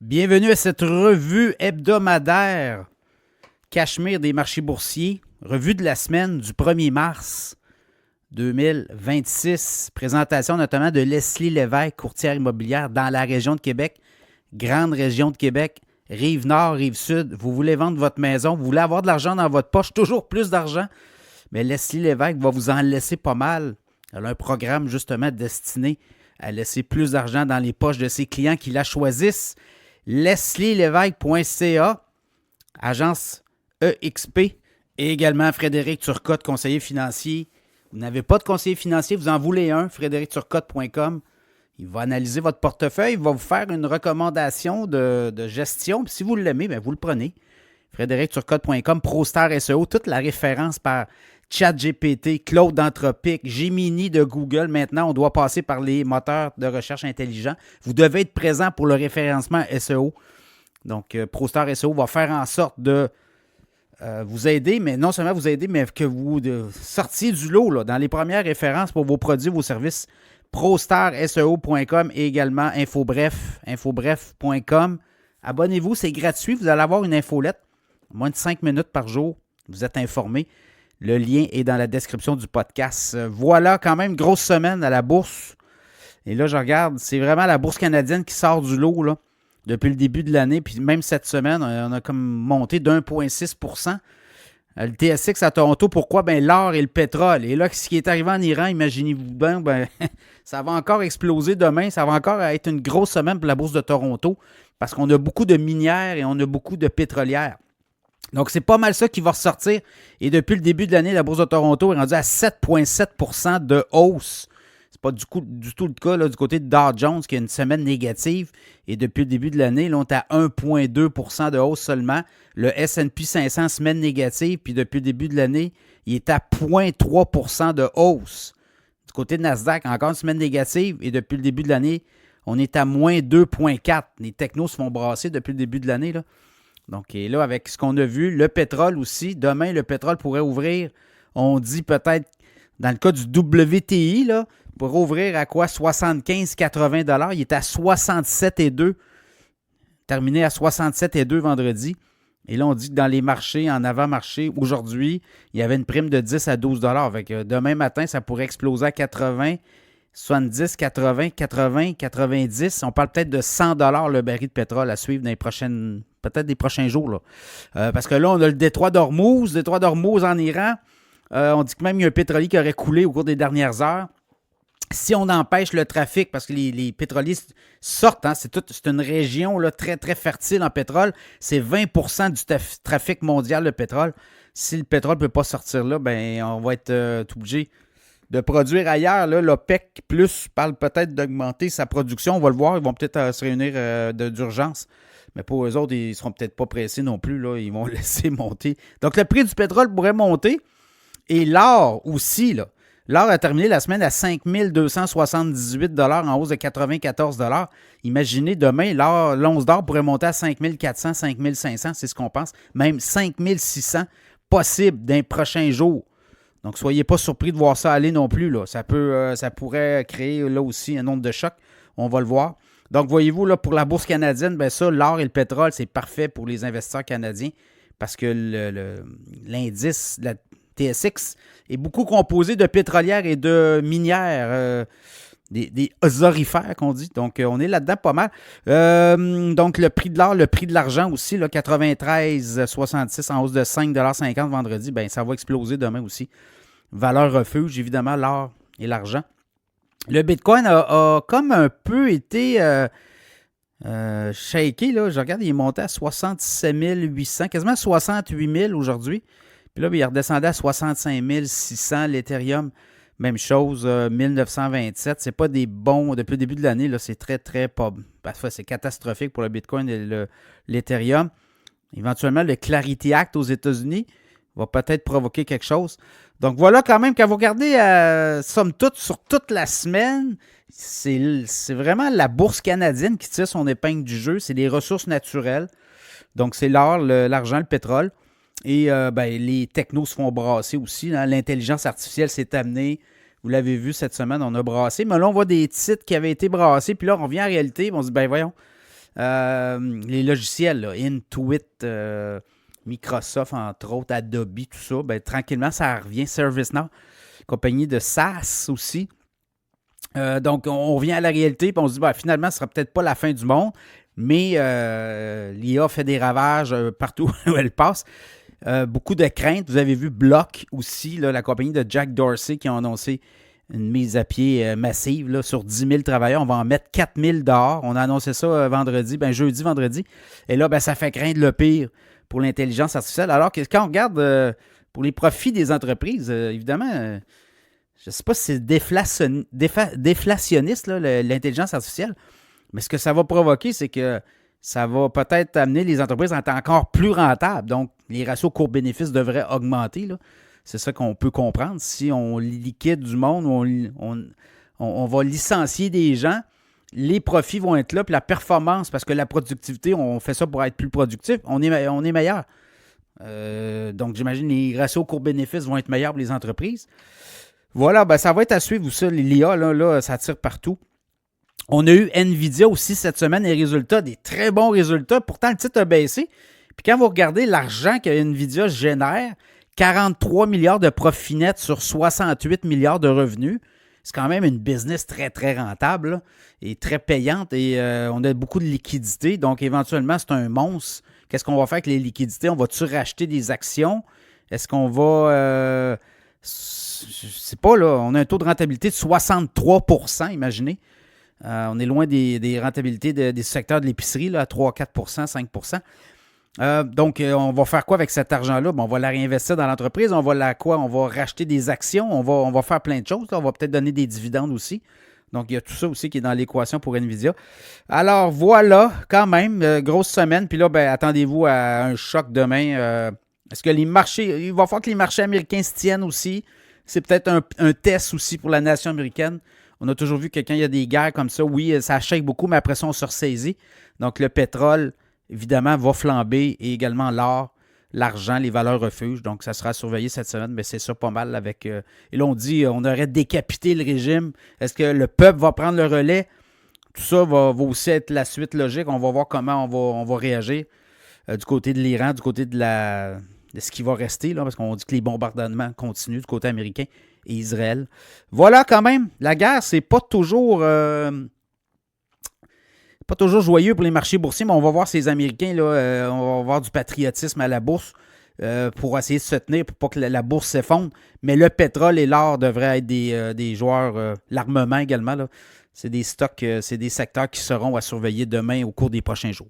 Bienvenue à cette revue hebdomadaire Cachemire des marchés boursiers, revue de la semaine du 1er mars 2026. Présentation notamment de Leslie Lévesque, courtière immobilière dans la région de Québec, grande région de Québec, Rive-Nord, Rive-Sud. Vous voulez vendre votre maison, vous voulez avoir de l'argent dans votre poche, toujours plus d'argent, mais Leslie Lévesque va vous en laisser pas mal. Elle a un programme justement destiné à laisser plus d'argent dans les poches de ses clients qui la choisissent. leslielevesque.ca, agence EXP, et également Frédéric Turcotte, conseiller financier. Vous n'avez pas de conseiller financier, vous en voulez un, frédéricturcotte.com. Il va analyser votre portefeuille, il va vous faire une recommandation de gestion. Puis si vous l'aimez, bien, vous le prenez. frédéricturcotte.com, ProStar SEO, toute la référence par ChatGPT, Claude d'Anthropic, Gemini de Google. Maintenant, on doit passer par les moteurs de recherche intelligents. Vous devez être présent pour le référencement SEO. Donc, ProStar SEO va faire en sorte de vous aider, mais non seulement vous aider, mais que vous sortiez du lot là, dans les premières références pour vos produits, vos services. ProStarSEO.com et également infobref.com. Abonnez-vous, c'est gratuit. Vous allez avoir une infolette. Moins de 5 minutes par jour. Vous êtes informé. Le lien est dans la description du podcast. Voilà quand même une grosse semaine à la bourse. Et là, je regarde, c'est vraiment la bourse canadienne qui sort du lot là, depuis le début de l'année. Puis même cette semaine, on a comme monté d'1,6 %. Le TSX à Toronto, pourquoi? Ben, l'or et le pétrole. Et là, ce qui est arrivé en Iran, imaginez-vous bien, ben, ça va encore exploser demain. Ça va encore être une grosse semaine pour la bourse de Toronto parce qu'on a beaucoup de minières et on a beaucoup de pétrolières. Donc, c'est pas mal ça qui va ressortir. Et depuis le début de l'année, la bourse de Toronto est rendue à 7,7 % de hausse. C'est pas du tout le cas là, du côté de Dow Jones qui a une semaine négative. Et depuis le début de l'année, là, on est à 1,2 % de hausse seulement. Le S&P 500, semaine négative. Puis depuis le début de l'année, il est à 0,3 % de hausse. Du côté de Nasdaq, encore une semaine négative. Et depuis le début de l'année, on est à moins 2,4 %. Les technos se font brasser depuis le début de l'année, là. Donc, et là, avec ce qu'on a vu, le pétrole aussi, demain, le pétrole pourrait ouvrir, on dit peut-être, dans le cas du WTI, là, pourrait ouvrir à quoi? 75,80 $. Il est à 67,2 $, terminé à 67,2 $ vendredi. Et là, on dit que dans les marchés, en avant-marché, aujourd'hui, il y avait une prime de 10 à 12 $. Avec, demain matin, ça pourrait exploser à 80, 70, 80, 80, 90. On parle peut-être de 100 $ le baril de pétrole à suivre dans les prochaines, peut-être des prochains jours. Là. Parce que là, on a le détroit d'Ormuz en Iran. On dit que même il y a un pétrolier qui aurait coulé au cours des dernières heures. Si on empêche le trafic, parce que les pétroliers sortent, hein, c'est une région là, très, très fertile en pétrole. C'est 20 % du trafic mondial, le pétrole. Si le pétrole ne peut pas sortir là, ben, on va être obligé de produire ailleurs. Là, l'OPEC Plus parle peut-être d'augmenter sa production. On va le voir. Ils vont peut-être se réunir d'urgence. Mais pour eux autres, ils ne seront peut-être pas pressés non plus. Là. Ils vont laisser monter. Donc, le prix du pétrole pourrait monter. Et l'or aussi, là. L'or a terminé la semaine à 5 278 $ en hausse de 94 $. Imaginez, demain, l'once d'or pourrait monter à 5 400, 5 500, c'est ce qu'on pense. Même 5 600 possible dans les prochains jours. Donc, soyez pas surpris de voir ça aller non plus. Là. Ça pourrait créer là aussi un nombre de chocs. On va le voir. Donc, voyez-vous, là, pour la bourse canadienne, ben ça, l'or et le pétrole, c'est parfait pour les investisseurs canadiens parce que l'indice, la TSX, est beaucoup composé de pétrolières et de minières, des orifères qu'on dit. Donc, on est là-dedans pas mal. Donc, le prix de l'or, le prix de l'argent aussi, là, 93,66 en hausse de 5,50 $ vendredi, ben ça va exploser demain aussi. Valeur refuge, évidemment, l'or et l'argent. Le Bitcoin a comme un peu été shaké. Là. Je regarde, il est monté à 67 800, quasiment 68 000 aujourd'hui. Puis là, il est redescendu à 65 600. L'Ethereum, même chose, 1927. C'est pas des bons, depuis le début de l'année, là, c'est très, très pas. Parfois, c'est catastrophique pour le Bitcoin et l'Ethereum. Éventuellement, le Clarity Act aux États-Unis va peut-être provoquer quelque chose. Donc voilà, quand même, quand vous regardez, somme toute, sur toute la semaine, c'est vraiment la bourse canadienne qui tire son épingle du jeu. C'est les ressources naturelles. Donc, c'est l'or, l'argent, le pétrole. Et les technos se font brasser aussi. Hein. L'intelligence artificielle s'est amenée. Vous l'avez vu cette semaine, on a brassé. Mais là, on voit des titres qui avaient été brassés. Puis là, on revient en réalité. On se dit, ben voyons, Les logiciels, là, Intuit, Microsoft, entre autres, Adobe, tout ça, ben, tranquillement, ça revient. ServiceNow, compagnie de SaaS aussi. Donc, on revient à la réalité et on se dit, ben, finalement, ce ne sera peut-être pas la fin du monde, mais l'IA fait des ravages partout où elle passe. Beaucoup de craintes. Vous avez vu Block aussi, là, la compagnie de Jack Dorsey qui a annoncé une mise à pied massive là, sur 10 000 travailleurs. On va en mettre 4 000 dehors. On a annoncé ça jeudi, vendredi. Et là, ben, ça fait craindre le pire pour l'intelligence artificielle. Alors que quand on regarde pour les profits des entreprises, évidemment, je ne sais pas si c'est déflationniste, là, l'intelligence artificielle, mais ce que ça va provoquer, c'est que ça va peut-être amener les entreprises à être encore plus rentables. Donc, les ratios cours-bénéfices devraient augmenter, là. C'est ça qu'on peut comprendre. Si on liquide du monde, on va licencier des gens, les profits vont être là, puis la performance, parce que la productivité, on fait ça pour être plus productif, on est meilleur. Donc, j'imagine les ratios cours-bénéfices vont être meilleurs pour les entreprises. Voilà, ben, ça va être à suivre, ça, l'IA, là, ça tire partout. On a eu NVIDIA aussi cette semaine, les résultats, des très bons résultats. Pourtant, le titre a baissé. Puis quand vous regardez l'argent que NVIDIA génère, 43 milliards de profit net sur 68 milliards de revenus. C'est quand même une business très, très rentable là, et très payante. Et on a beaucoup de liquidités. Donc, éventuellement, c'est un monstre. Qu'est-ce qu'on va faire avec les liquidités? On va-tu racheter des actions? Est-ce qu'on va... je sais pas, là. On a un taux de rentabilité de 63 %, imaginez. On est loin des rentabilités des secteurs de l'épicerie, là, à 3-4 5 donc, on va faire quoi avec cet argent-là? Bon, on va la réinvestir dans l'entreprise. On va On va racheter des actions. On va faire plein de choses. Là. On va peut-être donner des dividendes aussi. Donc, il y a tout ça aussi qui est dans l'équation pour NVIDIA. Alors, voilà, quand même, grosse semaine. Puis là, ben, attendez-vous à un choc demain. Est-ce que les marchés... Il va falloir que les marchés américains se tiennent aussi. C'est peut-être un test aussi pour la nation américaine. On a toujours vu que quand il y a des guerres comme ça, oui, ça shake beaucoup, mais après ça, on se ressaisit. Donc, le pétrole, évidemment, va flamber et également l'or, l'argent, les valeurs refuges. Donc, ça sera surveillé cette semaine, mais c'est ça pas mal avec... et là, on dit on aurait décapité le régime. Est-ce que le peuple va prendre le relais? Tout ça va aussi être la suite logique. On va voir comment on va réagir du côté de l'Iran, du côté de ce qui va rester, là, parce qu'on dit que les bombardements continuent du côté américain et Israël. Voilà quand même, la guerre, c'est pas toujours joyeux pour les marchés boursiers, mais on va voir ces Américains, là, on va voir du patriotisme à la bourse pour essayer de se tenir, pour pas que la bourse s'effondre. Mais le pétrole et l'or devraient être des joueurs, l'armement également, là. C'est des stocks, c'est des secteurs qui seront à surveiller demain au cours des prochains jours.